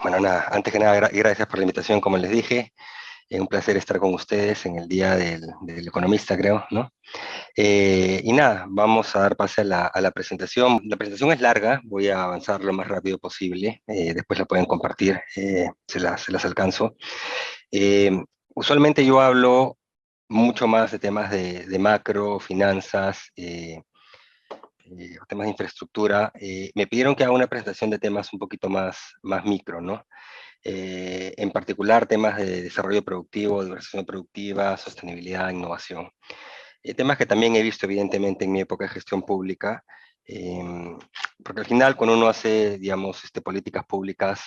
Bueno, nada, antes que nada, gracias por la invitación, como les dije. Es un placer estar con ustedes en el Día del Economista, creo, ¿no? Y nada, vamos a dar pase a la presentación. La presentación es larga, voy a avanzar lo más rápido posible. Después la pueden compartir, se las alcanzo. Eh, Usualmente yo hablo mucho más de temas de macro, finanzas, temas de infraestructura. Me pidieron que haga una presentación de temas un poquito más micro, ¿no? En particular temas de desarrollo productivo, diversión productiva, sostenibilidad, innovación. Temas que también he visto evidentemente en mi época de gestión pública, eh, porque al final cuando uno hace, digamos, políticas públicas,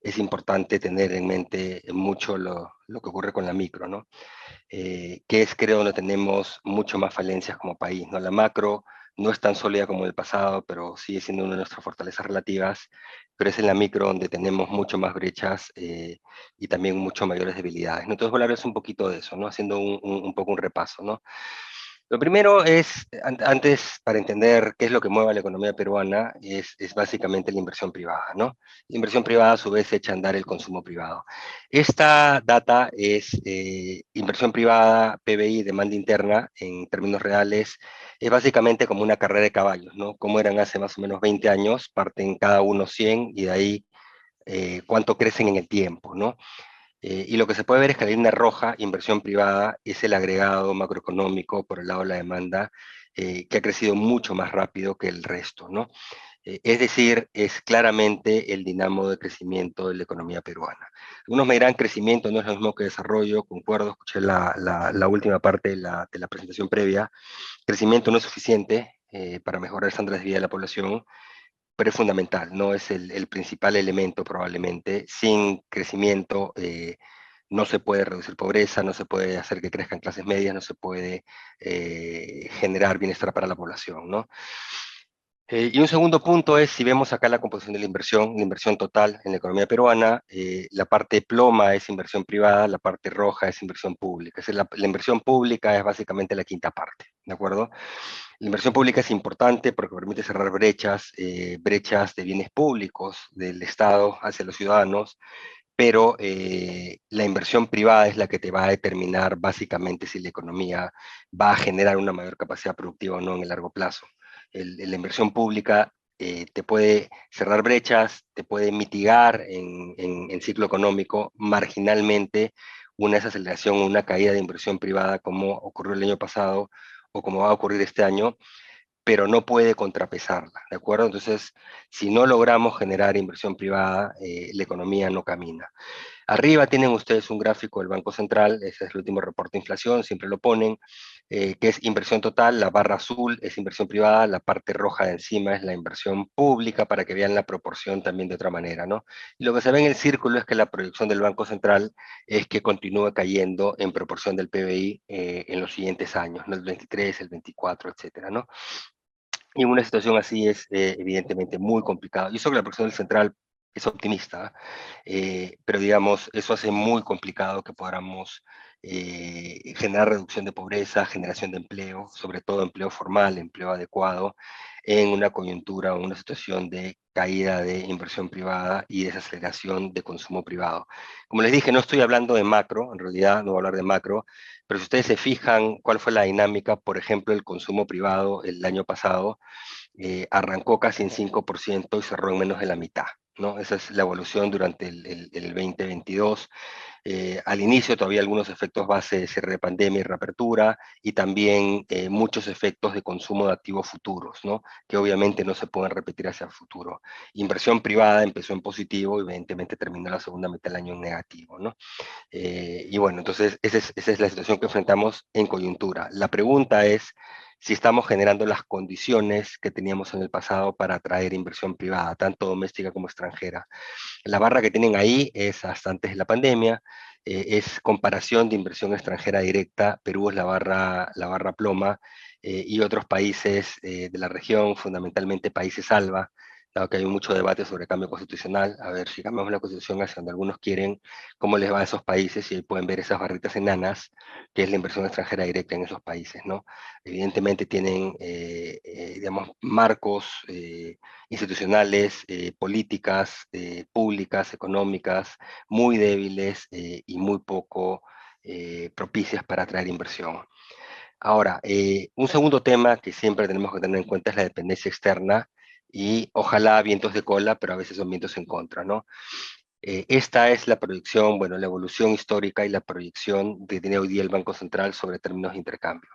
es importante tener en mente mucho lo que ocurre con la micro, ¿no? Que es, creo, donde tenemos mucho más falencias como país, ¿no? La macro no es tan sólida como el pasado, pero sigue siendo una de nuestras fortalezas relativas, pero es en la micro donde tenemos mucho más brechas, y también mucho mayores debilidades, ¿no? Entonces voy a hablarles un poquito de eso, ¿no? Haciendo un poco un repaso, ¿no? Lo primero es, antes, para entender qué es lo que mueve a la economía peruana, es básicamente la inversión privada, ¿no? La inversión privada, a su vez, echa a andar el consumo privado. Esta data es inversión privada, PBI, demanda interna, en términos reales, es básicamente como una carrera de caballos, ¿no? Como eran hace más o menos 20 años, parten cada uno 100 y de ahí cuánto crecen en el tiempo, ¿no? Y lo que se puede ver es que la línea roja, inversión privada, es el agregado macroeconómico por el lado de la demanda, que ha crecido mucho más rápido que el resto, ¿no? Es decir, es claramente el dinamo de crecimiento de la economía peruana. Algunos me dirán crecimiento no es lo mismo que desarrollo, concuerdo, escuché la última parte de la presentación previa. Crecimiento no es suficiente para mejorar el estándar de vida de la población, pero es fundamental, no es el principal elemento probablemente. Sin crecimiento no se puede reducir pobreza, no se puede hacer que crezcan clases medias, no se puede generar bienestar para la población, ¿no? Y un segundo punto es, si vemos acá la composición de la inversión total en la economía peruana, la parte ploma es inversión privada, la parte roja es inversión pública. Es decir, la inversión pública es básicamente la quinta parte, ¿de acuerdo? La inversión pública es importante porque permite cerrar brechas, brechas de bienes públicos del Estado hacia los ciudadanos, pero la inversión privada es la que te va a determinar básicamente si la economía va a generar una mayor capacidad productiva o no en el largo plazo. La inversión pública te puede cerrar brechas, te puede mitigar en ciclo económico marginalmente una desaceleración o una caída de inversión privada como ocurrió el año pasado o como va a ocurrir este año, pero no puede contrapesarla, ¿de acuerdo? Entonces, si no logramos generar inversión privada, la economía no camina. Arriba tienen ustedes un gráfico del Banco Central, ese es el último reporte de inflación, siempre lo ponen, que es inversión total, la barra azul es inversión privada, la parte roja de encima es la inversión pública, para que vean la proporción también de otra manera, ¿no? Y lo que se ve en el círculo es que la proyección del Banco Central es que continúe cayendo en proporción del PBI en los siguientes años, ¿no? El 23, el 24, etcétera, ¿no? Y una situación así es evidentemente muy complicada. Y eso que la proyección del central es optimista, pero digamos, eso hace muy complicado que podamos generar reducción de pobreza, generación de empleo, sobre todo empleo formal, empleo adecuado, en una coyuntura o una situación de caída de inversión privada y desaceleración de consumo privado. Como les dije, no estoy hablando de macro, en realidad no voy a hablar de macro, pero si ustedes se fijan cuál fue la dinámica, por ejemplo, el consumo privado el año pasado, arrancó casi en 5% y cerró en menos de la mitad, ¿no? Esa es la evolución durante el 2022. Al inicio todavía algunos efectos base de cierre de pandemia y reapertura, y también muchos efectos de consumo de activos futuros, ¿no? Que obviamente no se pueden repetir hacia el futuro. Inversión privada empezó en positivo y evidentemente terminó la segunda mitad del año en negativo, ¿no? Y bueno, entonces esa es la situación que enfrentamos en coyuntura. La pregunta es si estamos generando las condiciones que teníamos en el pasado para atraer inversión privada, tanto doméstica como extranjera. La barra que tienen ahí es hasta antes de la pandemia, es comparación de inversión extranjera directa. Perú es la barra ploma, y otros países de la región, fundamentalmente países ALBA, dado que hay mucho debate sobre cambio constitucional, a ver si cambiamos la constitución hacia donde algunos quieren, cómo les va a esos países, y ahí pueden ver esas barritas enanas, que es la inversión extranjera directa en esos países, ¿no? Evidentemente tienen, digamos, marcos institucionales, políticas públicas, económicas, muy débiles y muy poco propicias para atraer inversión. Ahora, un segundo tema que siempre tenemos que tener en cuenta es la dependencia externa y ojalá vientos de cola, pero a veces son vientos en contra, ¿no? Esta es la proyección, bueno, la evolución histórica y la proyección que tiene hoy día el Banco Central sobre términos de intercambio.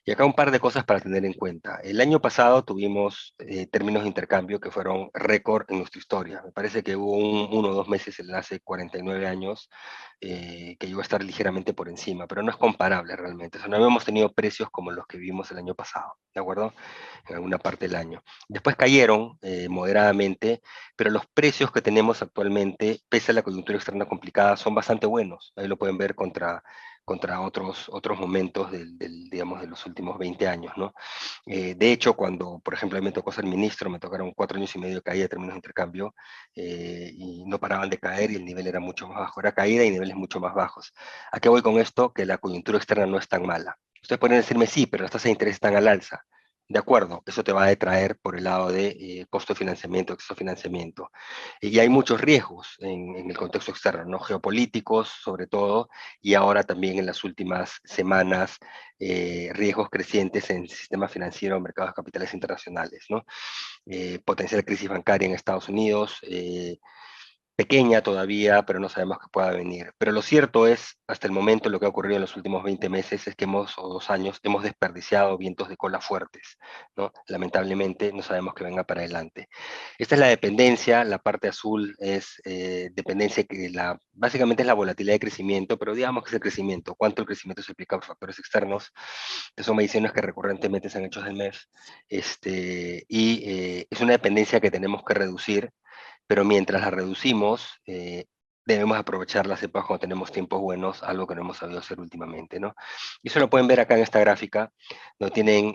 Y acá un par de cosas para tener en cuenta. El año pasado tuvimos términos de intercambio que fueron récord en nuestra historia. Me parece que hubo uno o dos meses hace 49 años que llegó a estar ligeramente por encima, pero no es comparable realmente. O sea, no habíamos tenido precios como los que vivimos el año pasado, ¿de acuerdo? En alguna parte del año. Después cayeron moderadamente, pero los precios que tenemos actualmente, pese a la coyuntura externa complicada, son bastante buenos. Ahí lo pueden ver contra otros momentos digamos, de los últimos 20 años, ¿no? De hecho, cuando, por ejemplo, a mí me tocó ser ministro, me tocaron 4 años y medio de caída de términos de intercambio, y no paraban de caer y el nivel era mucho más bajo. Era caída y niveles mucho más bajos. ¿A qué voy con esto? Que la coyuntura externa no es tan mala. Ustedes pueden decirme, sí, pero las tasas de interés están al alza. De acuerdo, eso te va a detraer por el lado de costo de financiamiento, exceso de financiamiento. Y hay muchos riesgos en el contexto externo, ¿no? Geopolíticos, sobre todo, y ahora también en las últimas semanas, riesgos crecientes en el sistema financiero, mercados de capitales internacionales, ¿no? Potencial crisis bancaria en Estados Unidos, pequeña todavía, pero no sabemos qué pueda venir. Pero lo cierto es, hasta el momento, lo que ha ocurrido en los últimos 20 meses es que o 2 años, hemos desperdiciado vientos de cola fuertes, ¿no? Lamentablemente, no sabemos qué venga para adelante. Esta es la dependencia, la parte azul es dependencia que básicamente es la volatilidad de crecimiento, pero digamos que es el crecimiento, cuánto el crecimiento se aplica por factores externos, que son mediciones que recurrentemente se han hecho del mes, es una dependencia que tenemos que reducir, pero mientras la reducimos, debemos aprovechar las épocas cuando tenemos tiempos buenos, algo que no hemos sabido hacer últimamente, ¿no? Y eso lo pueden ver acá en esta gráfica, no tienen,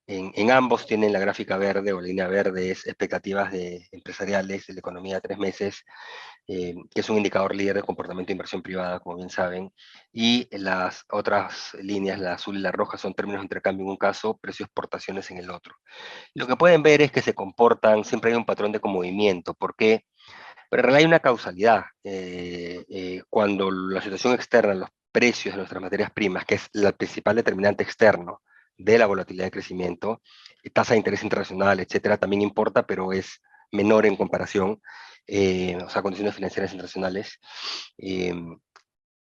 en ambos tienen la gráfica verde o línea verde, es expectativas empresariales de la economía de 3 meses, que es un indicador líder de comportamiento de inversión privada, como bien saben, y las otras líneas, la azul y la roja, son términos de intercambio en un caso, precio de exportaciones en el otro. Lo que pueden ver es que se comportan, siempre hay un patrón de movimiento. ¿Por qué? Pero en realidad hay una causalidad. Cuando la situación externa, los precios de nuestras materias primas, que es la principal determinante externo de la volatilidad de crecimiento, tasa de interés internacional, etcétera, también importa, pero es menor en comparación, o sea, condiciones financieras internacionales. Eh,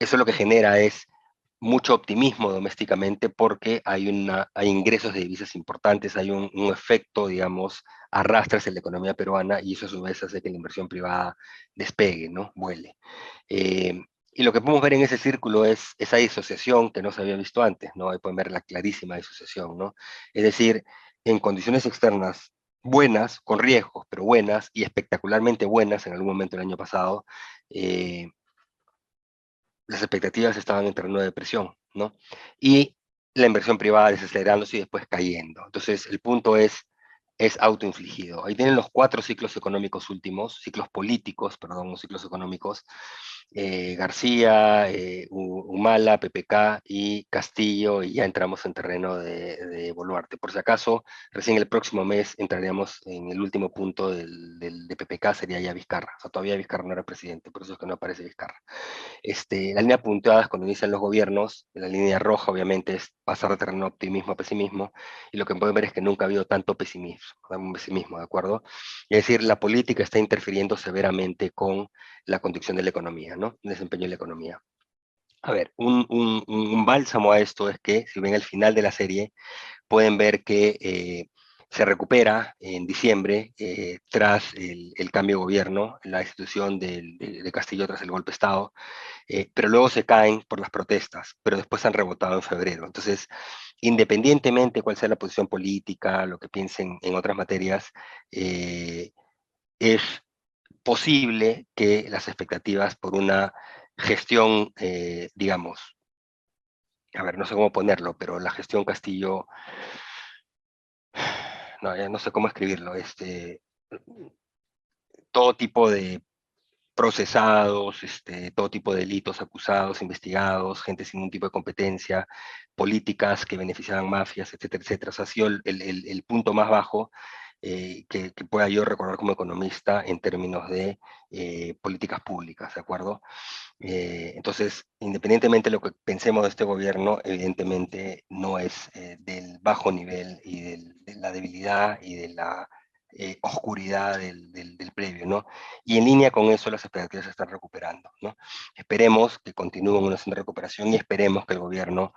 Eso lo que genera es mucho optimismo domésticamente porque hay ingresos de divisas importantes, hay un efecto, digamos, arrastras en la economía peruana, y eso a su vez hace que la inversión privada despegue, ¿no? Vuele. Eh, y lo que podemos ver en ese círculo es esa disociación que no se había visto antes, ¿no? Ahí pueden ver la clarísima disociación, ¿no? Es decir, en condiciones externas buenas, con riesgos, pero buenas y espectacularmente buenas en algún momento el año pasado, eh, las expectativas estaban en terreno de depresión, ¿no? Y la inversión privada desacelerándose y después cayendo. Entonces, el punto es autoinfligido. Ahí tienen los 4 ciclos económicos últimos, ciclos políticos, perdón, no ciclos económicos, García, Humala, PPK y Castillo, y ya entramos en terreno de Boluarte. Por si acaso, recién el próximo mes entraríamos en el último punto de PPK, sería ya Vizcarra. O sea, todavía Vizcarra no era presidente, por eso es que no aparece Vizcarra. La línea punteada es cuando inician los gobiernos, la línea roja obviamente es pasar de terreno optimismo a pesimismo, y lo que pueden ver es que nunca ha habido tanto pesimismo, ¿de acuerdo? Es decir, la política está interfiriendo severamente con la conducción de la economía, ¿no? El desempeño de la economía. A ver, un bálsamo a esto es que, si ven el final de la serie, pueden ver que se recupera en diciembre tras el cambio de gobierno, la institución de Castillo tras el golpe de Estado, pero luego se caen por las protestas, pero después han rebotado en febrero. Entonces, independientemente de cuál sea la posición política, lo que piensen en otras materias, es posible que las expectativas por una gestión, digamos, a ver, no sé cómo ponerlo, pero la gestión Castillo, no, no sé cómo escribirlo, todo tipo de procesados, todo tipo de delitos, acusados, investigados, gente sin ningún tipo de competencia, políticas que beneficiaban mafias, etcétera, etcétera. O sea, ha sido el punto más bajo que pueda yo recordar como economista en términos de políticas públicas, ¿de acuerdo? Entonces, independientemente de lo que pensemos de este gobierno, evidentemente no es del bajo nivel y de la debilidad y de la oscuridad del previo, ¿no? Y en línea con eso las expectativas se están recuperando, ¿no? Esperemos que continúen una senda de recuperación y esperemos que el gobierno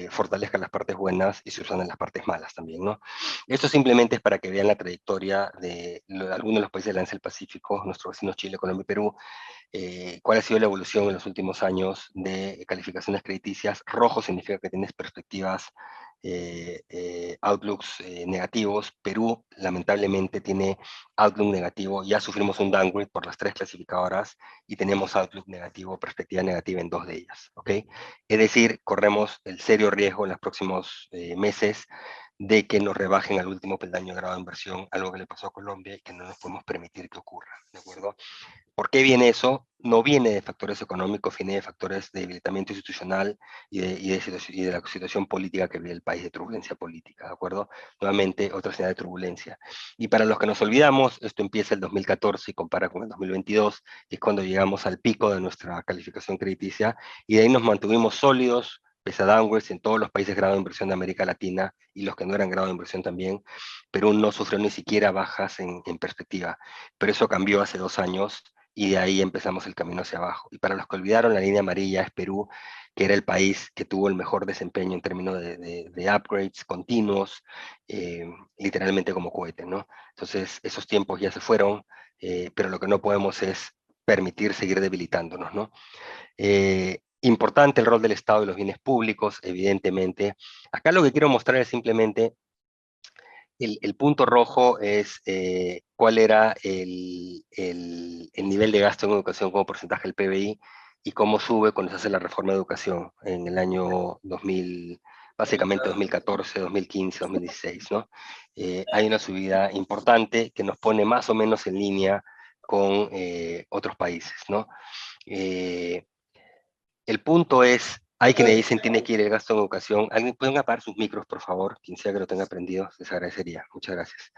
fortalezca las partes buenas y se usan en las partes malas también, ¿no? Esto simplemente es para que vean la trayectoria de algunos de los países del Lance del Pacífico, nuestros vecinos Chile, Colombia y Perú, cuál ha sido la evolución en los últimos años de calificaciones crediticias. Rojo significa que tienes perspectivas, outlooks negativos. Perú, lamentablemente, tiene outlook negativo. Ya sufrimos un downgrade por las tres clasificadoras y tenemos outlook negativo, perspectiva negativa en dos de ellas. ¿Ok? Es decir, corremos el serio riesgo en los próximos meses de que nos rebajen al último peldaño de grado de inversión, algo que le pasó a Colombia y que no nos podemos permitir que ocurra. ¿De acuerdo? ¿Por qué viene eso? No viene de factores económicos, viene de factores de debilitamiento institucional y de la situación política que vive el país, de turbulencia política, ¿de acuerdo? Nuevamente, otra señal de turbulencia. Y para los que nos olvidamos, esto empieza el 2014 y compara con el 2022, que es cuando llegamos al pico de nuestra calificación crediticia, y de ahí nos mantuvimos sólidos, pese a downgrades en todos los países grado de inversión de América Latina y los que no eran grado de inversión también. Perú no sufrió ni siquiera bajas en perspectiva, pero eso cambió hace 2 años y de ahí empezamos el camino hacia abajo. Y para los que olvidaron, la línea amarilla es Perú, que era el país que tuvo el mejor desempeño en términos de upgrades continuos, literalmente como cohete, ¿no? Entonces, esos tiempos ya se fueron, pero lo que no podemos es permitir seguir debilitándonos, ¿no? Importante el rol del Estado y los bienes públicos, evidentemente. Acá lo que quiero mostrar es simplemente el punto rojo es cuál era el nivel de gasto en educación como porcentaje del PBI y cómo sube cuando se hace la reforma de educación en el año 2000, básicamente 2014, 2015, 2016, ¿no? Hay una subida importante que nos pone más o menos en línea con otros países, ¿no? Eh, el punto es, hay quienes dicen tiene que ir el gasto en educación. ¿Alguien pueden apagar sus micros, por favor? Quien sea que lo tenga prendido, les agradecería. Muchas gracias.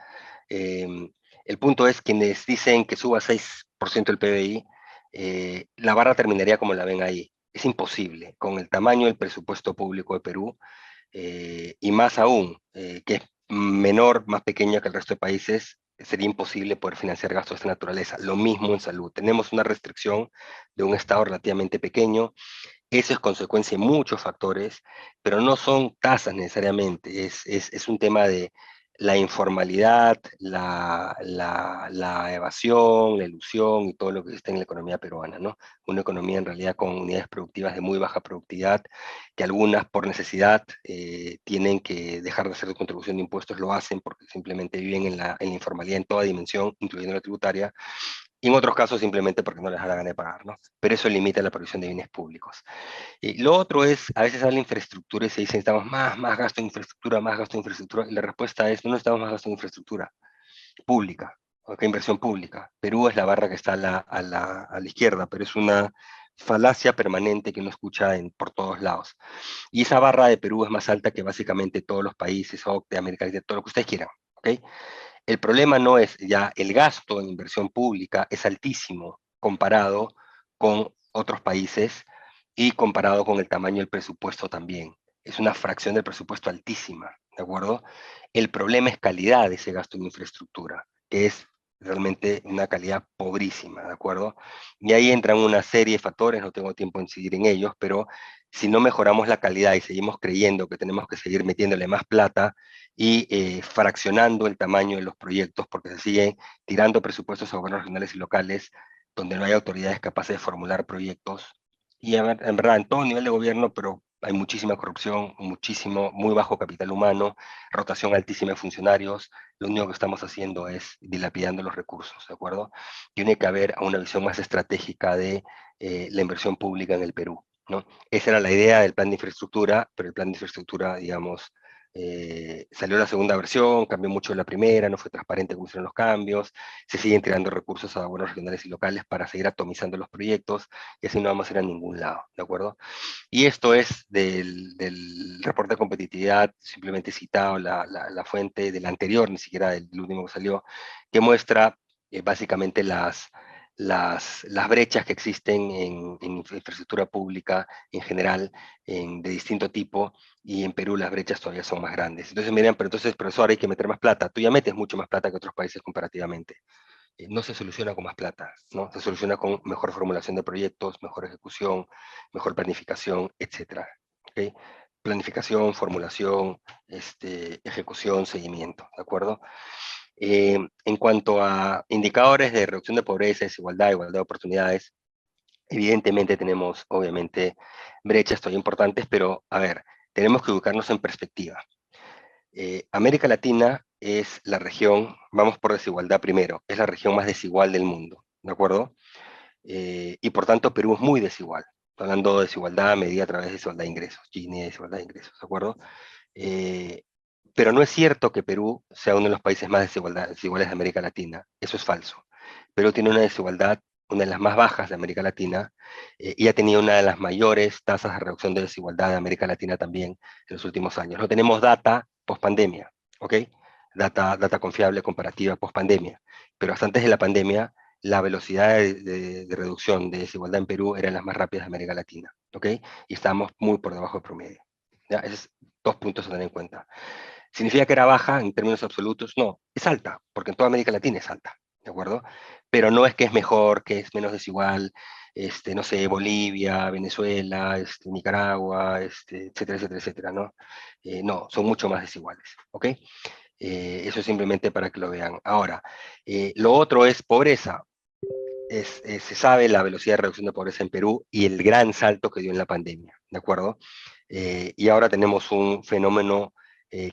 Eh, el punto es, quienes dicen que suba 6% el PBI, la barra terminaría como la ven ahí. Es imposible. Con el tamaño del presupuesto público de Perú, y más aún, que es menor, más pequeña que el resto de países, sería imposible poder financiar gastos de esta naturaleza. Lo mismo en salud. Tenemos una restricción de un Estado relativamente pequeño. Eso es consecuencia de muchos factores, pero no son tasas necesariamente, es un tema de la informalidad, la evasión, la ilusión y todo lo que está en la economía peruana, ¿no? Una economía en realidad con unidades productivas de muy baja productividad, que algunas por necesidad tienen que dejar de hacer su contribución de impuestos, lo hacen porque simplemente viven en la informalidad en toda dimensión, incluyendo la tributaria, y en otros casos simplemente porque no les da la gana de pagar, ¿no? Pero eso limita la provisión de bienes públicos. Y lo otro es, a veces habla de infraestructura y se dice, necesitamos más gasto en infraestructura, más gasto en infraestructura, y la respuesta es, no necesitamos más gasto en infraestructura pública, o que inversión pública. Perú es la barra que está a la izquierda, pero es una falacia permanente que uno escucha por todos lados. Y esa barra de Perú es más alta que básicamente todos los países, OCDE, América Latina, todo lo que ustedes quieran, ¿ok? El problema no es ya el gasto en inversión pública es altísimo comparado con otros países y comparado con el tamaño del presupuesto también. Es una fracción del presupuesto altísima, ¿de acuerdo? El problema es calidad de ese gasto en infraestructura, que es realmente una calidad pobrísima, ¿de acuerdo? Y ahí entran una serie de factores, no tengo tiempo en incidir en ellos, pero si no mejoramos la calidad y seguimos creyendo que tenemos que seguir metiéndole más plata, y fraccionando el tamaño de los proyectos, porque se siguen tirando presupuestos a gobiernos regionales y locales, donde no hay autoridades capaces de formular proyectos. Y en verdad, en todo nivel de gobierno, pero hay muchísima corrupción, muchísimo, muy bajo capital humano, rotación altísima de funcionarios. Lo único que estamos haciendo es dilapidando los recursos, ¿de acuerdo? Tiene que haber una visión más estratégica de la inversión pública en el Perú, ¿no? Esa era la idea del plan de infraestructura, pero el plan de infraestructura, digamos, Salió la segunda versión, cambió mucho la primera, no fue transparente cómo hicieron los cambios, se siguen tirando recursos a buenos regionales y locales para seguir atomizando los proyectos, y así no vamos a ir a ningún lado, ¿de acuerdo? Y esto es del reporte de competitividad, simplemente he citado la fuente del anterior, ni siquiera del último que salió, que muestra básicamente las brechas que existen en infraestructura pública en general, de distinto tipo, y en Perú las brechas todavía son más grandes. Entonces me dirán, pero entonces, profesor, hay que meter más plata. Tú ya metes mucho más plata que otros países comparativamente. No se soluciona con más plata, ¿no? Se soluciona con mejor formulación de proyectos, mejor ejecución, mejor planificación, etcétera. ¿Okay? Planificación, formulación, ejecución, seguimiento, ¿de acuerdo? En cuanto a indicadores de reducción de pobreza, desigualdad, igualdad de oportunidades, evidentemente tenemos, obviamente, brechas todavía importantes, pero, a ver, tenemos que ubicarnos en perspectiva. América Latina es la región, vamos por desigualdad primero, es la región más desigual del mundo, ¿de acuerdo? Y por tanto Perú es muy desigual. Estoy hablando de desigualdad medida a través de desigualdad de ingresos, Gini de desigualdad de ingresos, ¿de acuerdo? Eh, pero no es cierto que Perú sea uno de los países más desiguales de América Latina. Eso es falso. Perú tiene una desigualdad, una de las más bajas de América Latina, y ha tenido una de las mayores tasas de reducción de desigualdad de América Latina también en los últimos años. No tenemos data post-pandemia, ¿ok? Data confiable, comparativa post-pandemia. Pero hasta antes de la pandemia, la velocidad de reducción de desigualdad en Perú era las más rápidas de América Latina, ¿ok? Y estábamos muy por debajo del promedio. ¿Ya? Esos dos puntos a tener en cuenta. ¿Significa que era baja en términos absolutos? No, es alta, porque en toda América Latina es alta, ¿de acuerdo? Pero no es que es mejor, que es menos desigual, no sé, Bolivia, Venezuela, Nicaragua, etcétera, etcétera, etcétera, ¿no? No, son mucho más desiguales, ¿ok? Eso es simplemente para que lo vean. Ahora, lo otro es pobreza. Se sabe la velocidad de reducción de pobreza en Perú y el gran salto que dio en la pandemia, ¿de acuerdo? Y ahora tenemos un fenómeno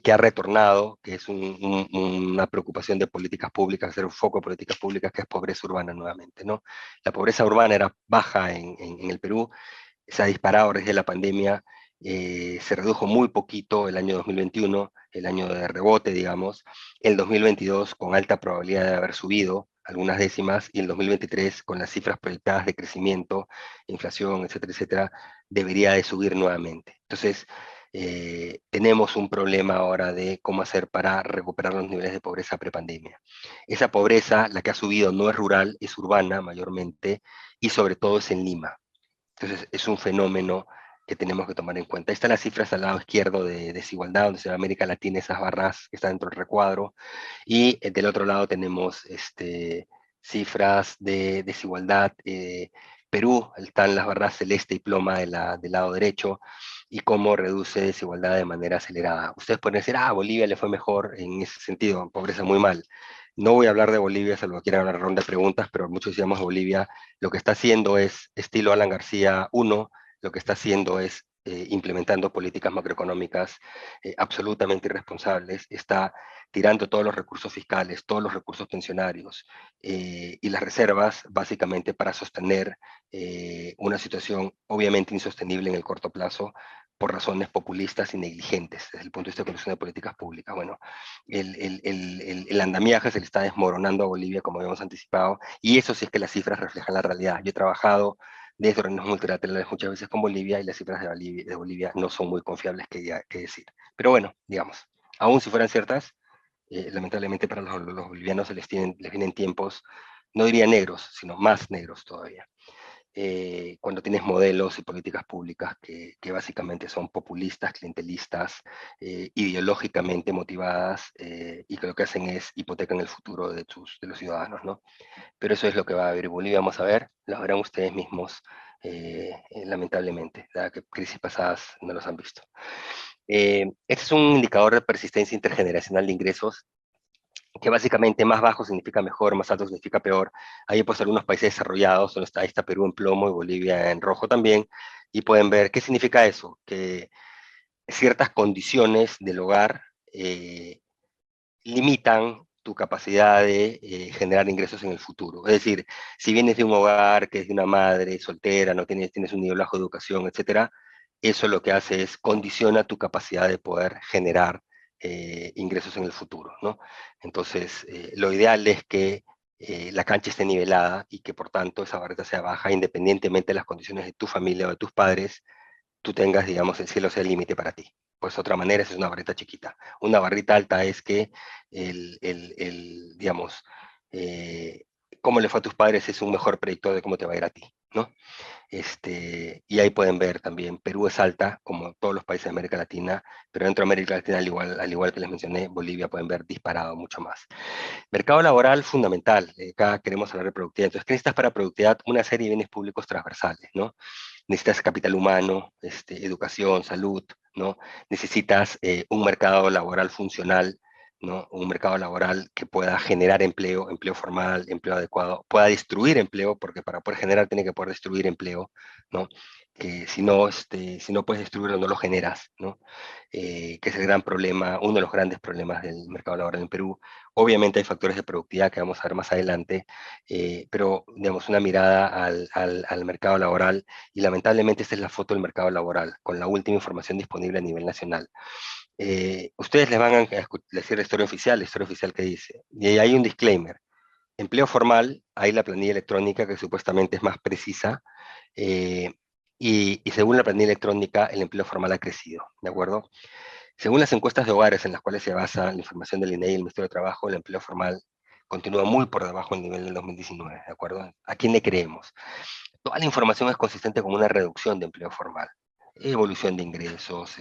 que ha retornado, que es una preocupación de políticas públicas, hacer un foco de políticas públicas, que es pobreza urbana nuevamente, ¿no? La pobreza urbana era baja en el Perú, se ha disparado desde la pandemia, se redujo muy poquito el año 2021, el año de rebote, digamos, el 2022 con alta probabilidad de haber subido algunas décimas, y el 2023 con las cifras proyectadas de crecimiento, inflación, etcétera, etcétera, debería de subir nuevamente. Entonces, tenemos un problema ahora de cómo hacer para recuperar los niveles de pobreza prepandemia. Esa pobreza, la que ha subido, no es rural, es urbana mayormente, y sobre todo es en Lima. Entonces, es un fenómeno que tenemos que tomar en cuenta. Ahí están las cifras al lado izquierdo de desigualdad, donde se ve América Latina, esas barras que están dentro del recuadro, y del otro lado tenemos cifras de desigualdad. Perú, están las barras celeste y ploma del lado derecho, y cómo reduce desigualdad de manera acelerada. Ustedes pueden decir, Bolivia le fue mejor en ese sentido, pobreza muy mal. No voy a hablar de Bolivia, salvo que quieran una ronda de preguntas, pero muchos decíamos Bolivia lo que está haciendo es, estilo Alan García 1, lo que está haciendo es implementando políticas macroeconómicas absolutamente irresponsables, está tirando todos los recursos fiscales, todos los recursos pensionarios y las reservas básicamente para sostener una situación obviamente insostenible en el corto plazo por razones populistas y negligentes desde el punto de vista de conducción de políticas públicas. Bueno, el andamiaje se le está desmoronando a Bolivia, como habíamos anticipado, y eso sí es que las cifras reflejan la realidad. Yo he trabajado desde organismos multilaterales muchas veces con Bolivia, y las cifras de Bolivia no son muy confiables que decir. Pero bueno, digamos, aún si fueran ciertas, lamentablemente para los bolivianos les vienen tiempos, no diría negros, sino más negros todavía. Cuando tienes modelos y políticas públicas que básicamente son populistas, clientelistas, ideológicamente motivadas, y que lo que hacen es hipotecan el futuro de los ciudadanos, ¿no? Pero eso es lo que va a haber Bolivia, vamos a ver, lo verán ustedes mismos, lamentablemente, dado que crisis pasadas no los han visto. Este es un indicador de persistencia intergeneracional de ingresos, que básicamente más bajo significa mejor, más alto significa peor. Hay pues algunos países desarrollados, donde ahí está Perú en plomo y Bolivia en rojo también, y pueden ver qué significa eso, que ciertas condiciones del hogar limitan tu capacidad de generar ingresos en el futuro. Es decir, si vienes de un hogar que es de una madre soltera, no tienes un nivel bajo de educación, etcétera, eso lo que hace es condiciona tu capacidad de poder generar ingresos en el futuro, ¿no? Entonces, lo ideal es que la cancha esté nivelada y que por tanto esa barrita sea baja, independientemente de las condiciones de tu familia o de tus padres, tú tengas, digamos, el cielo sea el límite para ti. Pues otra manera, esa es una barrita chiquita. Una barrita alta es que digamos, eh, cómo le fue a tus padres es un mejor predictor de cómo te va a ir a ti, ¿no? Y ahí pueden ver también, Perú es alta, como todos los países de América Latina, pero dentro de América Latina, al igual que les mencioné, Bolivia pueden ver disparado mucho más. Mercado laboral fundamental, acá queremos hablar de productividad. Entonces, ¿qué necesitas para productividad? Una serie de bienes públicos transversales, ¿no? Necesitas capital humano, educación, salud, ¿no? Necesitas un mercado laboral funcional, ¿no? Un mercado laboral que pueda generar empleo, empleo formal, empleo adecuado, pueda destruir empleo, porque para poder generar tiene que poder destruir empleo, ¿no? Que si no puedes destruirlo, no lo generas, ¿no? Que es el gran problema, uno de los grandes problemas del mercado laboral en Perú. Obviamente hay factores de productividad que vamos a ver más adelante, pero digamos una mirada al mercado laboral, y lamentablemente esta es la foto del mercado laboral, con la última información disponible a nivel nacional. Ustedes les van a decir la historia oficial que dice, y ahí hay un disclaimer. Empleo formal, hay la planilla electrónica que supuestamente es más precisa, eh, y según la planilla electrónica, el empleo formal ha crecido, ¿de acuerdo? Según las encuestas de hogares en las cuales se basa la información del INEI y el Ministerio de Trabajo, el empleo formal continúa muy por debajo del nivel del 2019, ¿de acuerdo? ¿A quién le creemos? Toda la información es consistente con una reducción de empleo formal, evolución de ingresos,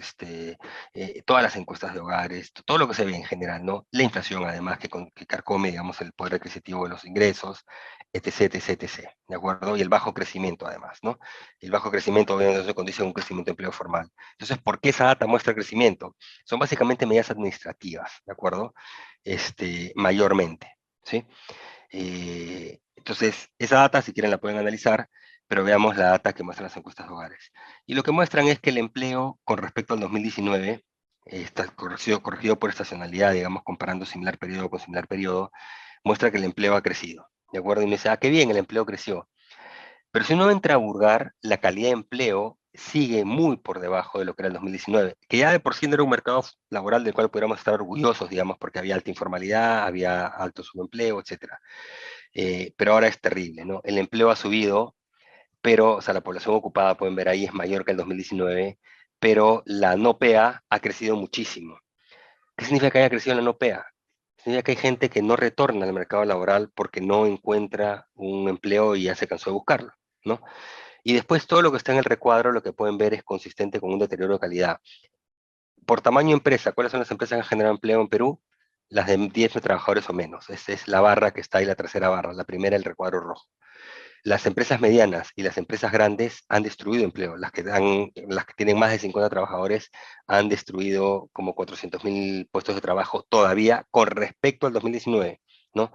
todas las encuestas de hogares, todo lo que se ve en general, ¿no? La inflación, además, que carcome, digamos, el poder adquisitivo de los ingresos, etc., etc., etc., ¿de acuerdo? Y el bajo crecimiento, además, ¿no? El bajo crecimiento, obviamente, se condice a un crecimiento de empleo formal. Entonces, ¿por qué esa data muestra crecimiento? Son básicamente medidas administrativas, ¿de acuerdo? Mayormente, ¿sí? Entonces, esa data, si quieren, la pueden analizar, pero veamos la data que muestran las encuestas de hogares. Y lo que muestran es que el empleo con respecto al 2019, está corregido por estacionalidad, digamos, comparando similar periodo con similar periodo, muestra que el empleo ha crecido. ¿De acuerdo? Y me dice, ah, qué bien, el empleo creció. Pero si uno entra a hurgar, la calidad de empleo sigue muy por debajo de lo que era el 2019, que ya de por sí no era un mercado laboral del cual pudiéramos estar orgullosos, digamos, porque había alta informalidad, había alto subempleo, etcétera. Pero ahora es terrible, ¿no? El empleo ha subido, pero, o sea, la población ocupada, pueden ver ahí, es mayor que el 2019, pero la no PEA ha crecido muchísimo. ¿Qué significa que haya crecido la no PEA? Significa que hay gente que no retorna al mercado laboral porque no encuentra un empleo y ya se cansó de buscarlo, ¿no? Y después todo lo que está en el recuadro, lo que pueden ver es consistente con un deterioro de calidad. Por tamaño de empresa, ¿cuáles son las empresas que han generado empleo en Perú? Las de 10 trabajadores o menos. Esa es la barra que está ahí, la tercera barra, la primera, el recuadro rojo. Las empresas medianas y las empresas grandes han destruido empleo. Las que tienen más de 50 trabajadores han destruido como 400.000 puestos de trabajo todavía con respecto al 2019, ¿no?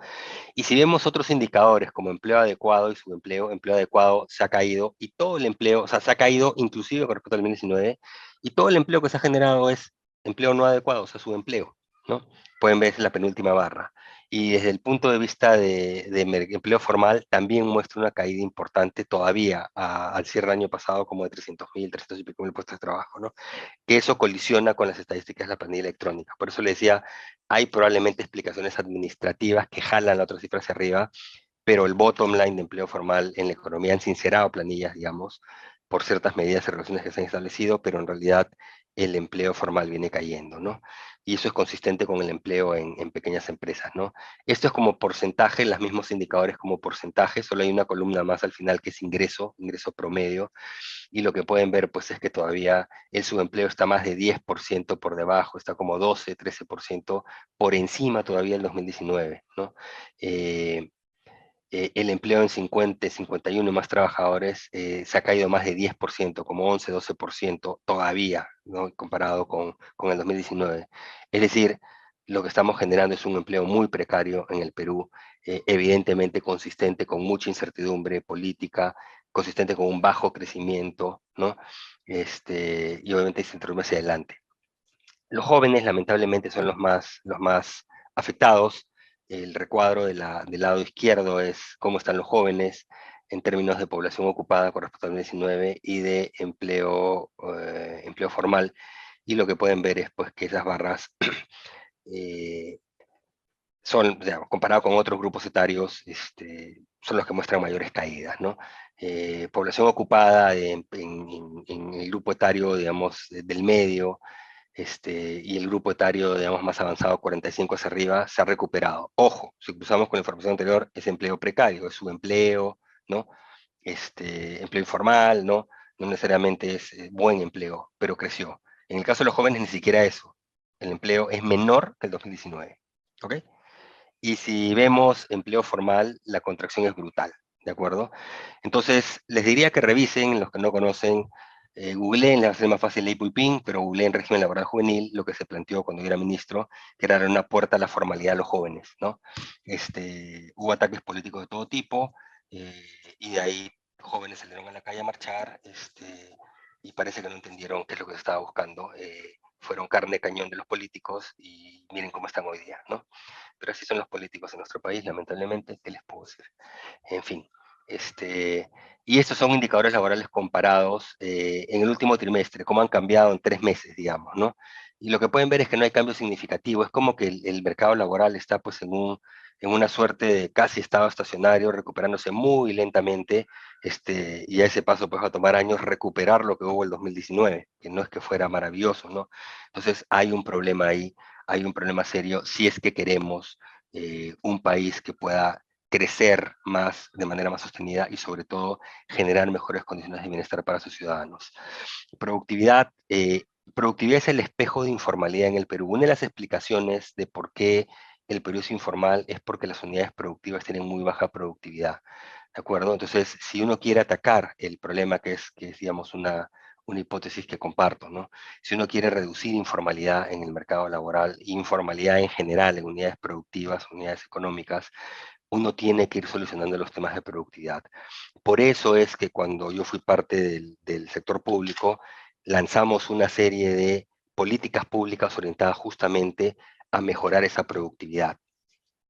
Y si vemos otros indicadores como empleo adecuado y subempleo, empleo adecuado se ha caído y todo el empleo, o sea, se ha caído inclusive con respecto al 2019, y todo el empleo que se ha generado es empleo no adecuado, o sea, subempleo, ¿no? Pueden ver la penúltima barra. Y desde el punto de vista de empleo formal, también muestra una caída importante todavía al cierre del año pasado, como de 300.000, 300 y pico mil puestos de trabajo, ¿no? Que eso colisiona con las estadísticas de la planilla electrónica. Por eso le decía, hay probablemente explicaciones administrativas que jalan la otra cifra hacia arriba, pero el bottom line de empleo formal en la economía han sincerado planillas, digamos, por ciertas medidas y regulaciones que se han establecido, pero en realidad el empleo formal viene cayendo, ¿no? Y eso es consistente con el empleo en pequeñas empresas, ¿no? Esto es como porcentaje, los mismos indicadores como porcentaje, solo hay una columna más al final que es ingreso, ingreso promedio, y lo que pueden ver pues es que todavía el subempleo está más de 10% por debajo, está como 12, 13% por encima todavía del 2019, ¿no? Eh, el empleo en 50, 51 y más trabajadores se ha caído más de 10%, como 11, 12% todavía, ¿no? Comparado con el 2019. Es decir, lo que estamos generando es un empleo muy precario en el Perú, evidentemente consistente con mucha incertidumbre política, consistente con un bajo crecimiento, ¿no? Y obviamente incertidumbre hacia adelante. Los jóvenes, lamentablemente, son los más afectados. El recuadro del lado izquierdo es cómo están los jóvenes en términos de población ocupada con respecto al 2019 y de empleo formal. y lo que pueden ver es pues, que esas barras eh, son, digamos, comparado con otros grupos etarios, son los que muestran mayores caídas, ¿no? Población ocupada en el grupo etario, digamos, del medio, y el grupo etario, digamos, más avanzado, 45 hacia arriba, se ha recuperado. Ojo, si cruzamos con la información anterior, es empleo precario, es subempleo, ¿no? Empleo informal, ¿no? No necesariamente es buen empleo, pero creció. En el caso de los jóvenes, ni siquiera eso. El empleo es menor que el 2019, ¿ok? Y si vemos empleo formal, la contracción es brutal, ¿de acuerdo? Entonces, les diría que revisen, los que no conocen, googleen, les va a ser más fácil Ley Pulpín, pero googleen régimen laboral juvenil, lo que se planteó cuando yo era ministro, que era una puerta a la formalidad a los jóvenes, ¿no? Hubo ataques políticos de todo tipo, eh, y de ahí jóvenes salieron a la calle a marchar, y parece que no entendieron qué es lo que se estaba buscando. Fueron carne de cañón de los políticos y miren cómo están hoy día, ¿no? Pero así son los políticos en nuestro país, lamentablemente, ¿qué les puedo decir? En fin, y estos son indicadores laborales comparados en el último trimestre, cómo han cambiado en 3 meses, digamos, ¿no? Y lo que pueden ver es que no hay cambio significativo, es como que el mercado laboral está pues en una suerte de casi estado estacionario, recuperándose muy lentamente, y a ese paso pues va a tomar años recuperar lo que hubo el 2019, que no es que fuera maravilloso, ¿no? Entonces hay un problema ahí, hay un problema serio si es que queremos un país que pueda crecer más, de manera más sostenida y sobre todo generar mejores condiciones de bienestar para sus ciudadanos. Productividad, productividad es el espejo de informalidad en el Perú. Una de las explicaciones de por qué el Perú es informal es porque las unidades productivas tienen muy baja productividad. ¿De acuerdo? Entonces, si uno quiere atacar el problema que es digamos, una hipótesis que comparto, ¿no? Si uno quiere reducir informalidad en el mercado laboral, informalidad en general en unidades productivas, unidades económicas, uno tiene que ir solucionando los temas de productividad. Por eso es que cuando yo fui parte del sector público, lanzamos una serie de políticas públicas orientadas justamente a mejorar esa productividad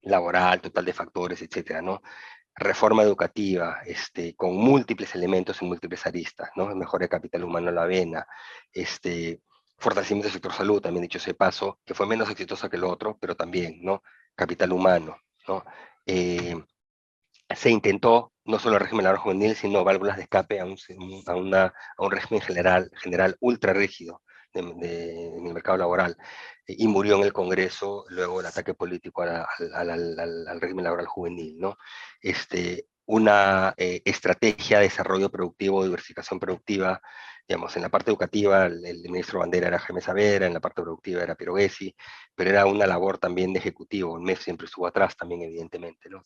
laboral, total de factores, etcétera, ¿no? Reforma educativa, con múltiples elementos y múltiples aristas, ¿no? Mejora de capital humano en la avena, fortalecimiento del sector salud, también dicho ese paso, que fue menos exitosa que el otro, pero también, ¿no? Capital humano, ¿no? Eh, Se intentó no solo el régimen laboral juvenil, sino válvulas de escape a un régimen general ultra rígido en el mercado laboral, y murió en el Congreso luego el ataque político al régimen laboral juvenil, ¿no? Una estrategia de desarrollo productivo, diversificación productiva, digamos, en la parte educativa el ministro Bandera era Jaime Saavedra, en la parte productiva era Piero Gessi, pero era una labor también de ejecutivo, el MEF siempre estuvo atrás también, evidentemente, ¿no?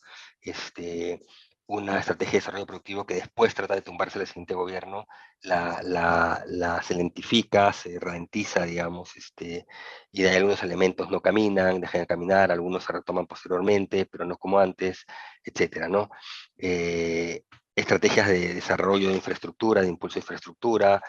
Una estrategia de desarrollo productivo que después trata de tumbarse el siguiente gobierno, se lentifica, se ralentiza, digamos, y de ahí algunos elementos no caminan, dejan de caminar, algunos se retoman posteriormente, pero no como antes, etcétera, ¿no? Estrategias de desarrollo de infraestructura, de impulso de infraestructura,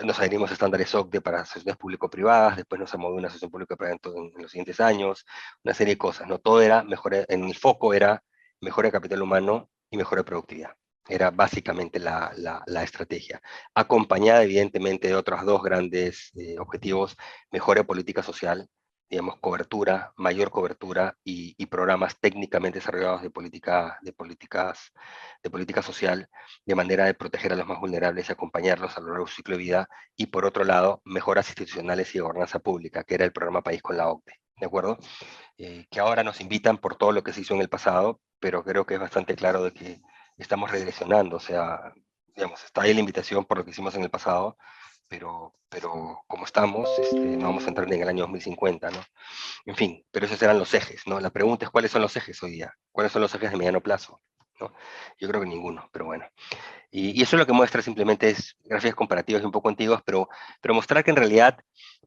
nos adherimos a estándares OCDE para asociaciones público-privadas, después nos movido una asociación público-privada en los siguientes años, una serie de cosas, ¿no? Todo era mejor, en el foco era mejora de capital humano y mejora de productividad. Era básicamente la estrategia, acompañada evidentemente de otros dos grandes objetivos, mejora de política social, digamos, cobertura, mayor cobertura y programas técnicamente desarrollados de política social, de manera de proteger a los más vulnerables y acompañarlos a lo largo de su ciclo de vida, y por otro lado, mejoras institucionales y gobernanza pública, que era el programa País con la OCDE, ¿de acuerdo? Que ahora nos invitan por todo lo que se hizo en el pasado, pero creo que es bastante claro de que estamos regresionando, o sea, digamos, está ahí la invitación por lo que hicimos en el pasado, pero como estamos, no vamos a entrar ni en el año 2050, ¿no? En fin, pero esos eran los ejes, ¿no? La pregunta es cuáles son los ejes hoy día, cuáles son los ejes de mediano plazo, ¿no? Yo creo que ninguno, pero bueno. Y eso lo que muestra simplemente es gráficas comparativas y un poco antiguas, pero mostrar que en realidad,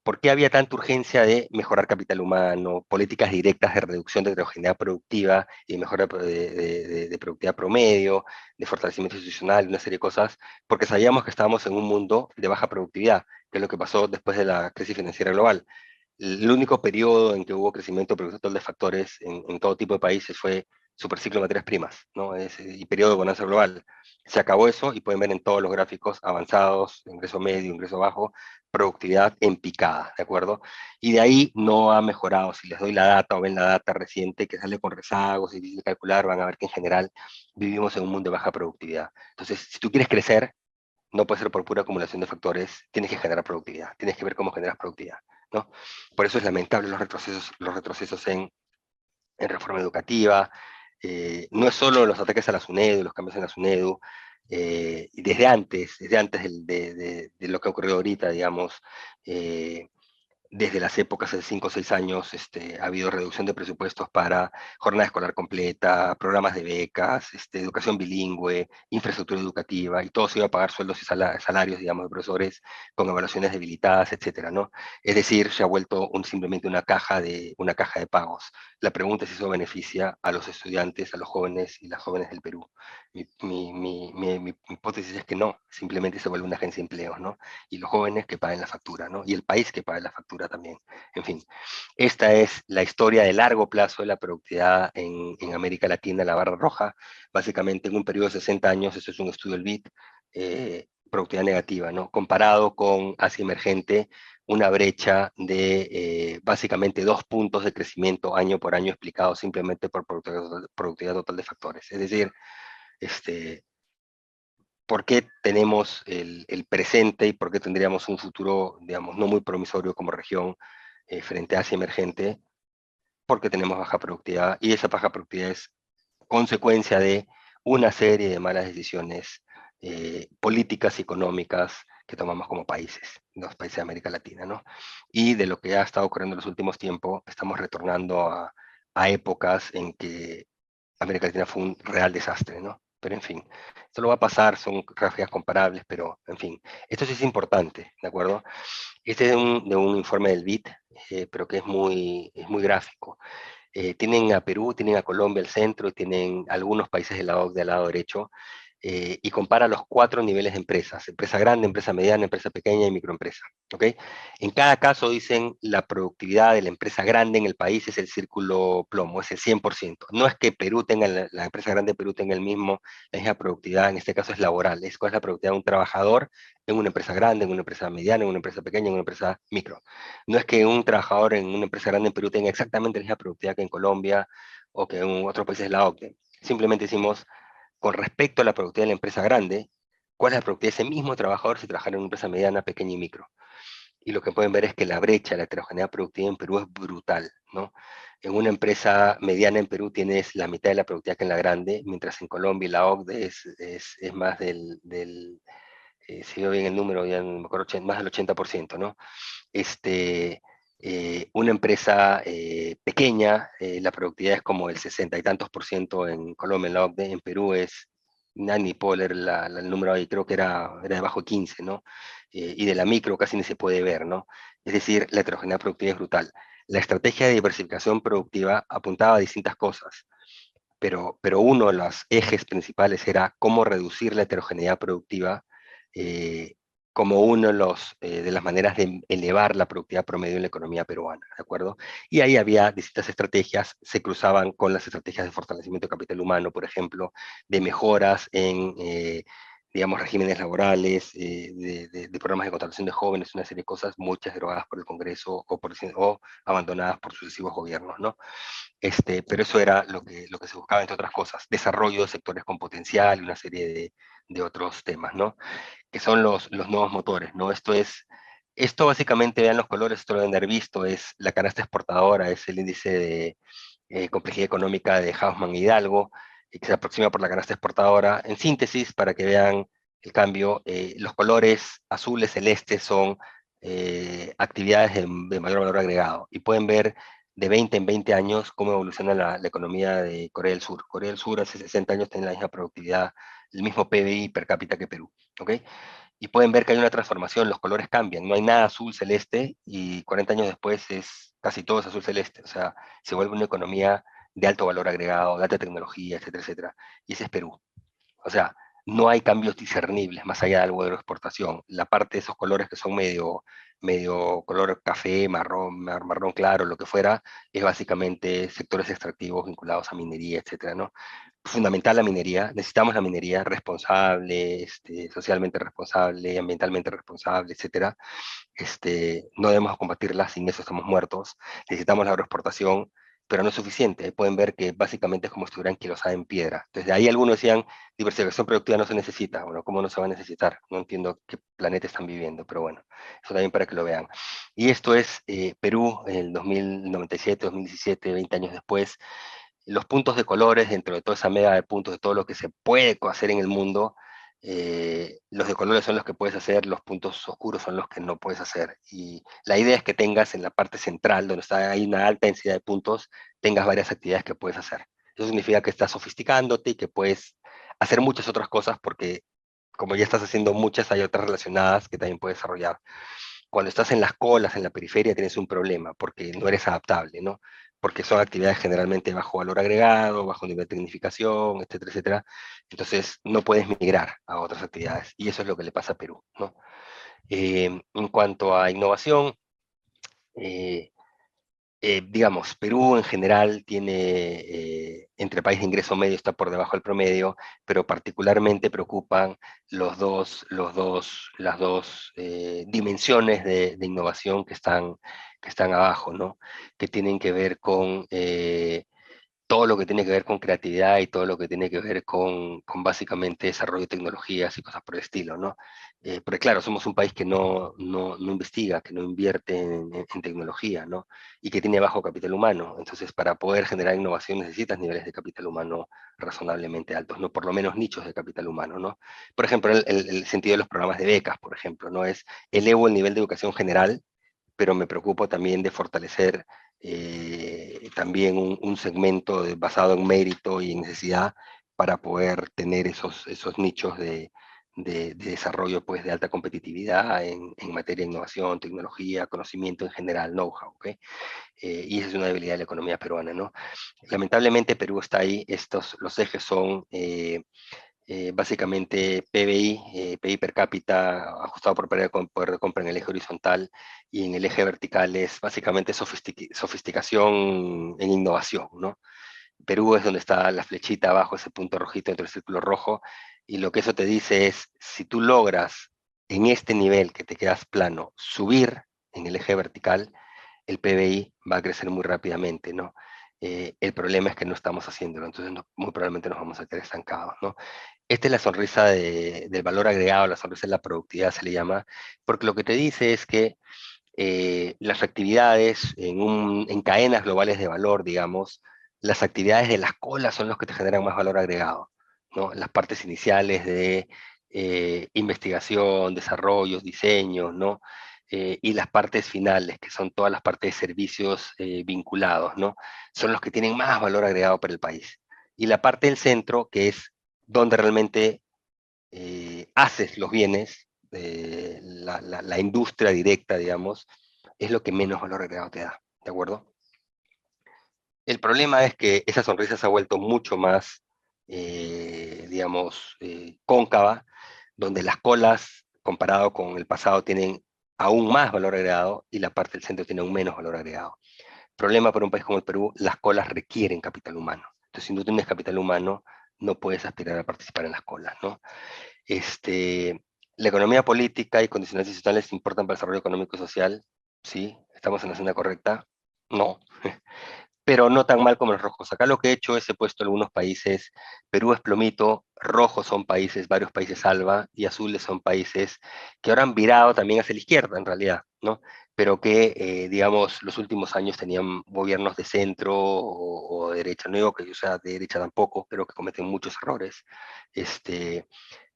¿por qué había tanta urgencia de mejorar capital humano, políticas directas de reducción de heterogeneidad productiva y mejora de productividad promedio, de fortalecimiento institucional, una serie de cosas? Porque sabíamos que estábamos en un mundo de baja productividad, que es lo que pasó después de la crisis financiera global. El único periodo en que hubo crecimiento productivo de factores en todo tipo de países fue superciclo de materias primas, ¿no? Y periodo de bonanza global. Se acabó eso y pueden ver en todos los gráficos avanzados, ingreso medio, ingreso bajo, productividad en picada, ¿de acuerdo? Y de ahí no ha mejorado. Si les doy la data o ven la data reciente que sale con rezagos, es difícil de calcular, van a ver que en general vivimos en un mundo de baja productividad. Entonces, si tú quieres crecer, no puede ser por pura acumulación de factores, tienes que generar productividad, tienes que ver cómo generas productividad, ¿no? Por eso es lamentable los retrocesos en reforma educativa, no es solo los ataques a la SUNEDU, los cambios en la SUNEDU, y desde antes de lo que ha ocurrido ahorita, digamos, eh, desde las épocas de 5 o 6 años ha habido reducción de presupuestos para jornada escolar completa, programas de becas, educación bilingüe, infraestructura educativa, y todo se iba a pagar sueldos y salarios, digamos, de profesores con evaluaciones debilitadas, etcétera, ¿no? Es decir, se ha vuelto simplemente una caja de pagos. La pregunta es si eso beneficia a los estudiantes, a los jóvenes y las jóvenes del Perú. Mi hipótesis es que no, simplemente se vuelve una agencia de empleos, ¿no? Y los jóvenes que paguen la factura, ¿no? Y el país que pague la factura también. En fin, esta es la historia de largo plazo de la productividad en América Latina, la barra roja. Básicamente, en un periodo de 60 años, eso es un estudio del BID, productividad negativa, ¿no? Comparado con Asia emergente, una brecha de básicamente 2 puntos de crecimiento año por año explicado simplemente por productividad total de factores. Es decir, este, por qué tenemos el presente y por qué tendríamos un futuro, digamos, no muy promisorio como región frente a Asia emergente, porque tenemos baja productividad y esa baja productividad es consecuencia de una serie de malas decisiones políticas y económicas que tomamos como países, los países de América Latina, ¿no? Y de lo que ha estado ocurriendo en los últimos tiempos, estamos retornando a épocas en que América Latina fue un real desastre, ¿no? Pero en fin, esto lo va a pasar, son gráficas comparables, pero en fin, esto sí es importante, ¿de acuerdo? Este es de un informe del BID, pero que es muy gráfico. Tienen a Perú, tienen a Colombia al centro, y tienen algunos países de la OCDE al lado derecho, y compara los 4 niveles de empresas: empresa grande, empresa mediana, empresa pequeña y microempresa. ¿Ok? En cada caso dicen la productividad de la empresa grande en el país es el círculo plomo, es el 100%. No es que Perú tenga, la empresa grande de Perú tenga la misma productividad, en este caso es laboral, es cuál es la productividad de un trabajador en una empresa grande, en una empresa mediana, en una empresa pequeña, en una empresa micro. No es que un trabajador en una empresa grande en Perú tenga exactamente la misma productividad que en Colombia o que en otros países de la OCDE. Simplemente decimos, con respecto a la productividad de la empresa grande, cuál es la productividad de ese mismo trabajador si trabajara en una empresa mediana, pequeña y micro. Y lo que pueden ver es que la brecha, la heterogeneidad productiva en Perú es brutal, ¿no? En una empresa mediana en Perú tienes la mitad de la productividad que en la grande, mientras en Colombia y la OCDE es más si veo bien el número, ya no me acuerdo, más del 80%, ¿no? Una empresa pequeña, la productividad es como el 60 y tantos por ciento en Colombia, en la OCDE, en Perú es, ni puedo leer el número ahí, creo que era debajo de 15, ¿no? Y de la micro casi ni se puede ver, ¿no? Es decir, la heterogeneidad productiva es brutal. La estrategia de diversificación productiva apuntaba a distintas cosas, pero uno de los ejes principales era cómo reducir la heterogeneidad productiva eh, como uno de las maneras de elevar la productividad promedio en la economía peruana, ¿de acuerdo? Y ahí había distintas estrategias, se cruzaban con las estrategias de fortalecimiento de capital humano, por ejemplo, de mejoras en, digamos, regímenes laborales, de programas de contratación de jóvenes, una serie de cosas, muchas derogadas por el Congreso o abandonadas por sucesivos gobiernos, ¿no? Pero eso era lo que se buscaba, entre otras cosas, desarrollo de sectores con potencial y una serie de otros temas, ¿no? Que son los nuevos motores, ¿no? Esto básicamente, vean los colores, esto lo deben haber visto, es la canasta exportadora, es el índice de complejidad económica de Hausmann e Hidalgo, que se aproxima por la canasta exportadora. En síntesis, para que vean el cambio, los colores azules, celestes son actividades de mayor valor agregado, y pueden ver de 20 en 20 años cómo evoluciona la economía de Corea del Sur. Corea del Sur hace 60 años tenía la misma productividad, el mismo PBI per cápita que Perú, ¿ok? Y pueden ver que hay una transformación, los colores cambian, no hay nada azul celeste y 40 años después casi todo es azul celeste, o sea, se vuelve una economía de alto valor agregado, de alta tecnología, etcétera, etcétera. Y ese es Perú. O sea, no hay cambios discernibles más allá de algo de agroexportación. La parte de esos colores que son medio color café, marrón claro, lo que fuera, es básicamente sectores extractivos vinculados a minería, etcétera, ¿no? Fundamental la minería, necesitamos la minería responsable, socialmente responsable, ambientalmente responsable, etcétera. No debemos combatirla, sin eso estamos muertos. Necesitamos la agroexportación, pero no es suficiente. Ahí pueden ver que básicamente es como si estuvieran quilosada en piedra. Entonces, de ahí algunos decían, diversificación productiva no se necesita. Bueno, ¿cómo no se va a necesitar? No entiendo qué planeta están viviendo, pero bueno, eso también para que lo vean. Y esto es Perú en el 2097, 2017, 20 años después. Los puntos de colores dentro de toda esa mega de puntos de todo lo que se puede hacer en el mundo, los de colores son los que puedes hacer, los puntos oscuros son los que no puedes hacer. Y la idea es que tengas en la parte central, donde está ahí una alta densidad de puntos, tengas varias actividades que puedes hacer. Eso significa que estás sofisticándote y que puedes hacer muchas otras cosas porque como ya estás haciendo muchas, hay otras relacionadas que también puedes desarrollar. Cuando estás en las colas, en la periferia, tienes un problema porque no eres adaptable, ¿no? Porque son actividades generalmente bajo valor agregado, bajo nivel de tecnificación, etcétera, etcétera. Entonces, no puedes migrar a otras actividades. Y eso es lo que le pasa a Perú, ¿no? En cuanto a innovación, eh, digamos, Perú en general tiene, entre país de ingreso medio está por debajo del promedio, pero particularmente preocupan las dos dimensiones de innovación que están abajo, ¿no? Que tienen que ver con todo lo que tiene que ver con creatividad y todo lo que tiene que ver con básicamente desarrollo de tecnologías y cosas por el estilo, ¿no? Porque claro, somos un país que no investiga, que no invierte en tecnología, ¿no? Y que tiene bajo capital humano. Entonces, para poder generar innovación necesitas niveles de capital humano razonablemente altos, ¿no? Por lo menos nichos de capital humano, ¿no? Por ejemplo, el sentido de los programas de becas, por ejemplo, ¿no? Es elevo el nivel de educación general, pero me preocupo también de fortalecer también un segmento basado en mérito y necesidad para poder tener esos nichos de desarrollo pues, de alta competitividad en materia de innovación, tecnología, conocimiento en general, know-how. ¿Okay? Y esa es una debilidad de la economía peruana. ¿No? Lamentablemente Perú está ahí, los ejes son básicamente PBI, PIB per cápita ajustado por poder de compra en el eje horizontal y en el eje vertical es básicamente sofisticación en innovación, ¿no? Perú es donde está la flechita abajo, ese punto rojito entre el círculo rojo, y lo que eso te dice es, si tú logras en este nivel que te quedas plano, subir en el eje vertical, el PBI va a crecer muy rápidamente, ¿no? El problema es que no estamos haciéndolo, entonces muy probablemente nos vamos a quedar estancados, ¿no? Esta es la sonrisa del valor agregado, la sonrisa de la productividad se le llama, porque lo que te dice es que las actividades en cadenas globales de valor, digamos, las actividades de las colas son los que te generan más valor agregado, ¿no? Las partes iniciales de investigación, desarrollos, diseños, ¿no? Y las partes finales, que son todas las partes de servicios vinculados, ¿no? Son los que tienen más valor agregado para el país. Y la parte del centro, que es donde realmente haces los bienes, la industria directa, digamos, es lo que menos valor agregado te da, ¿de acuerdo? El problema es que esa sonrisa se ha vuelto mucho más, digamos, cóncava, donde las colas, comparado con el pasado, tienen aún más valor agregado y la parte del centro tiene aún menos valor agregado. Problema para un país como el Perú, las colas requieren capital humano. Entonces, si no tienes capital humano, no puedes aspirar a participar en las colas, ¿no? La economía política y condiciones institucionales importan para el desarrollo económico y social, sí, estamos en la senda correcta, no, pero no tan mal como los rojos. Acá lo que he hecho es he puesto algunos países, Perú es plomito, rojos son países, varios países alba, y azules son países que ahora han virado también hacia la izquierda, en realidad, ¿no? Pero que, digamos, los últimos años tenían gobiernos de centro o de derecha. No digo que yo sea de derecha tampoco, pero que cometen muchos errores.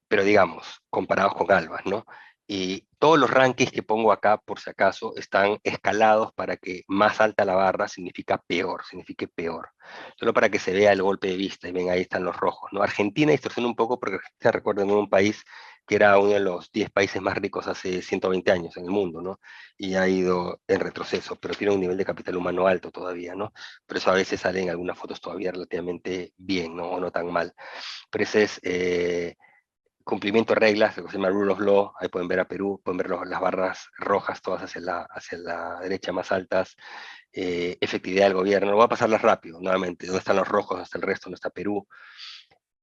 Pero digamos, comparados con Albas, ¿no? Y todos los rankings que pongo acá, por si acaso, están escalados para que más alta la barra significa peor, signifique peor. Solo para que se vea el golpe de vista, y ven, ahí están los rojos, ¿no? Argentina distorsiona un poco porque Argentina, recuerden, un país que era uno de los 10 países más ricos hace 120 años en el mundo, ¿no? Y ha ido en retroceso, pero tiene un nivel de capital humano alto todavía, ¿no? Por eso a veces salen algunas fotos todavía relativamente bien, ¿no? O no tan mal. Pero ese es cumplimiento de reglas, lo que se llama Rule of Law. Ahí pueden ver a Perú, pueden ver las barras rojas todas hacia la derecha más altas. Efectividad del gobierno. Voy a pasarlas rápido, nuevamente. ¿Dónde están los rojos? ¿Dónde está el resto? ¿Dónde está Perú?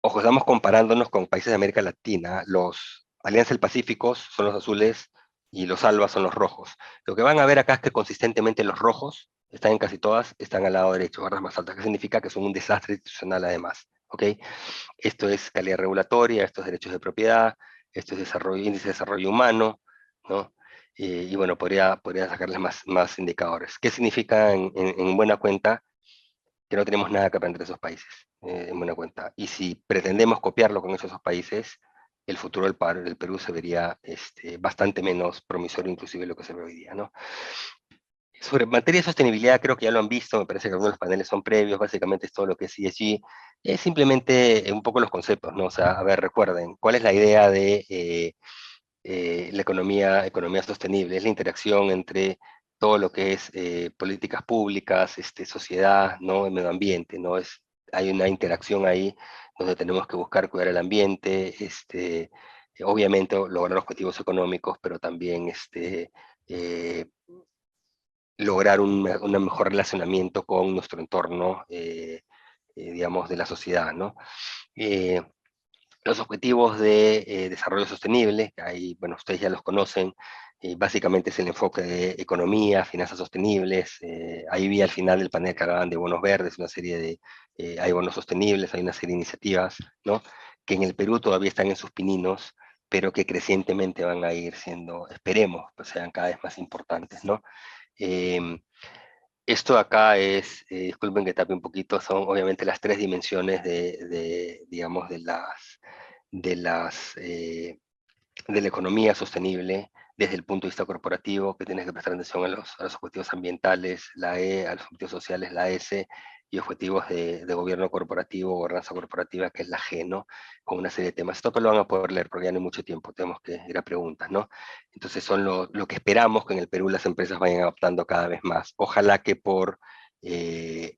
Ojo, estamos comparándonos con países de América Latina. Los Alianza del Pacífico son los azules y los ALBA son los rojos. Lo que van a ver acá es que consistentemente los rojos están en casi todas, están al lado derecho, barras más altas, que significa que son un desastre institucional además. ¿Ok? Esto es calidad regulatoria, esto es derechos de propiedad, esto es desarrollo, índice de desarrollo humano, ¿no? Y bueno, podría sacarles más indicadores. ¿Qué significa en buena cuenta? Que no tenemos nada que aprender de esos países, en buena cuenta. Y si pretendemos copiarlo con esos países, el futuro del Perú se vería bastante menos promisorio inclusive de lo que se ve hoy día, ¿no? Sobre materia de sostenibilidad, creo que ya lo han visto, me parece que algunos de los paneles son previos, básicamente es todo lo que es ESG, es simplemente un poco los conceptos, ¿no? O sea, a ver, recuerden, ¿cuál es la idea de la economía sostenible? Es la interacción entre todo lo que es políticas públicas, sociedad, ¿no? El medio ambiente, ¿no? Hay una interacción ahí donde tenemos que buscar cuidar el ambiente, obviamente lograr objetivos económicos, pero también eh, lograr un mejor relacionamiento con nuestro entorno, digamos, de la sociedad, ¿no? Eh, los objetivos de desarrollo sostenible, que ahí, bueno, ustedes ya los conocen, básicamente es el enfoque de economía, finanzas sostenibles. Ahí vi al final del panel que hablaban de bonos verdes, una serie de, hay bonos sostenibles, hay una serie de iniciativas, ¿no? Que en el Perú todavía están en sus pininos, pero que crecientemente van a ir siendo, esperemos, pues sean cada vez más importantes, ¿no? Eh, Esto acá es, disculpen que tape un poquito, son obviamente las tres dimensiones digamos, de las, de la economía sostenible desde el punto de vista corporativo, que tienes que prestar atención a los objetivos ambientales, la E, a los objetivos sociales, la S, y objetivos de gobierno corporativo, gobernanza corporativa, que es la G, ¿no? Con una serie de temas. Esto que lo van a poder leer, porque ya no hay mucho tiempo, tenemos que ir a preguntas, ¿no? Entonces son lo que esperamos que en el Perú las empresas vayan adoptando cada vez más. Ojalá que eh,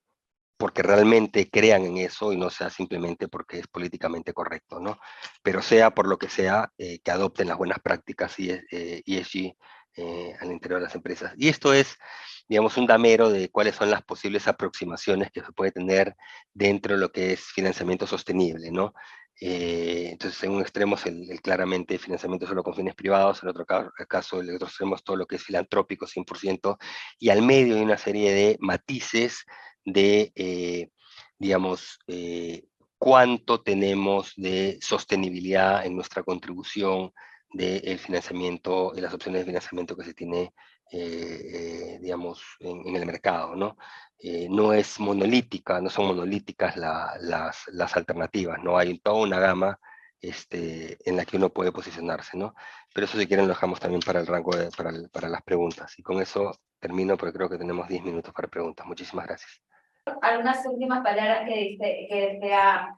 porque realmente crean en eso y no sea simplemente porque es políticamente correcto, ¿no? Pero sea por lo que sea, que adopten las buenas prácticas ESG al interior de las empresas. Y esto es, digamos, un damero de cuáles son las posibles aproximaciones que se puede tener dentro de lo que es financiamiento sostenible, ¿no? Entonces, en un extremo es claramente financiamiento solo con fines privados, en otro caso, el otro extremo es todo lo que es filantrópico 100%, y al medio hay una serie de matices de, digamos, cuánto tenemos de sostenibilidad en nuestra contribución del financiamiento, de las opciones de financiamiento que se tiene, digamos, en el mercado, ¿no? No es monolítica, no son monolíticas las alternativas, ¿no? Hay toda una gama en la que uno puede posicionarse, ¿no? Pero eso si quieren lo dejamos también para el rango, para las preguntas. Y con eso termino porque creo que tenemos 10 minutos para preguntas. Muchísimas gracias. Algunas últimas palabras que desea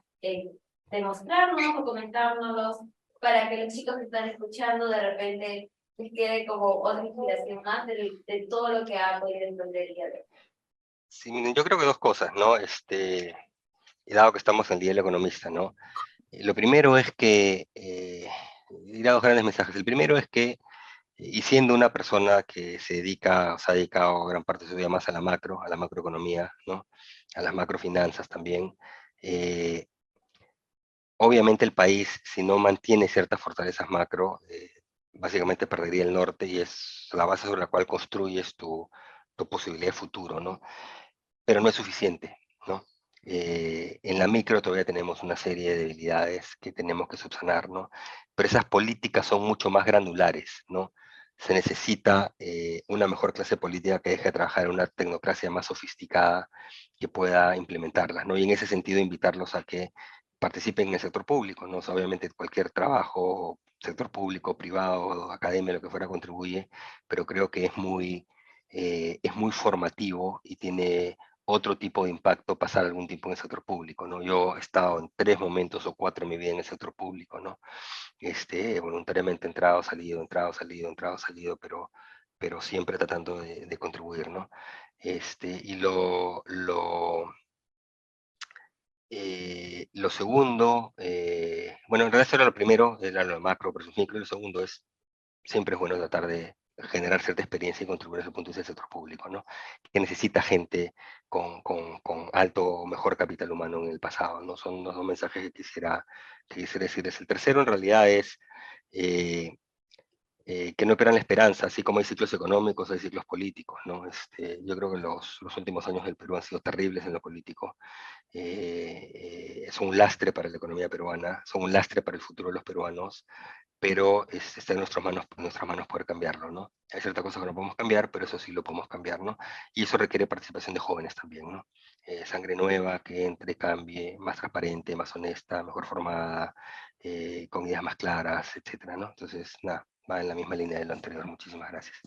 demostrarnos o comentárnoslos para que los chicos que están escuchando de repente les quede como otra inspiración más de todo lo que ha podido entender el día de hoy. Sí, miren, yo creo que dos cosas, ¿no? Y dado que estamos en el Día del Economista, ¿no? Lo primero es que, dirá dos grandes mensajes. El primero es que, y siendo una persona que se dedica, o se ha dedicado gran parte de su vida más a la macroeconomía, ¿no? A las macrofinanzas también, obviamente el país, si no mantiene ciertas fortalezas macro, básicamente perdería el norte y es la base sobre la cual construyes tu posibilidad de futuro, ¿no? Pero no es suficiente, ¿no? En la micro todavía tenemos una serie de debilidades que tenemos que subsanar, ¿no? Pero esas políticas son mucho más granulares, ¿no? Se necesita una mejor clase política que deje de trabajar en una tecnocracia más sofisticada que pueda implementarlas, ¿no? Y en ese sentido invitarlos a que participen en el sector público, ¿no? O sea, obviamente cualquier trabajo, sector público, privado, academia, lo que fuera, contribuye, pero creo que es muy formativo y tiene otro tipo de impacto pasar algún tiempo en el sector público, ¿no? Yo he estado en 3 momentos o 4 en mi vida en el sector público, ¿no? Voluntariamente entrado, salido, entrado, salido, entrado, salido, pero siempre tratando de contribuir, ¿no? Y lo segundo, Bueno, en realidad eso era lo primero, era lo macro versus micro, y lo segundo es, siempre es bueno tratar de generar cierta experiencia y contribuir desde el punto de vista del sector público, ¿no? Que necesita gente con alto o mejor capital humano en el pasado, ¿no? Son los dos mensajes que quisiera decirles. El tercero, en realidad, es que no pierdan la esperanza, así como hay ciclos económicos, hay ciclos políticos, ¿no? Yo creo que los últimos años del Perú han sido terribles en lo político, son un lastre para la economía peruana, son un lastre para el futuro de los peruanos, pero está en nuestras manos poder cambiarlo, ¿no? Hay ciertas cosas que no podemos cambiar, pero eso sí lo podemos cambiar, ¿no? Y eso requiere participación de jóvenes también, ¿no? Sangre nueva que entre, cambie, más transparente, más honesta, mejor formada, con ideas más claras, etcétera, ¿no? Entonces, nada, va en la misma línea de lo anterior. Muchísimas gracias.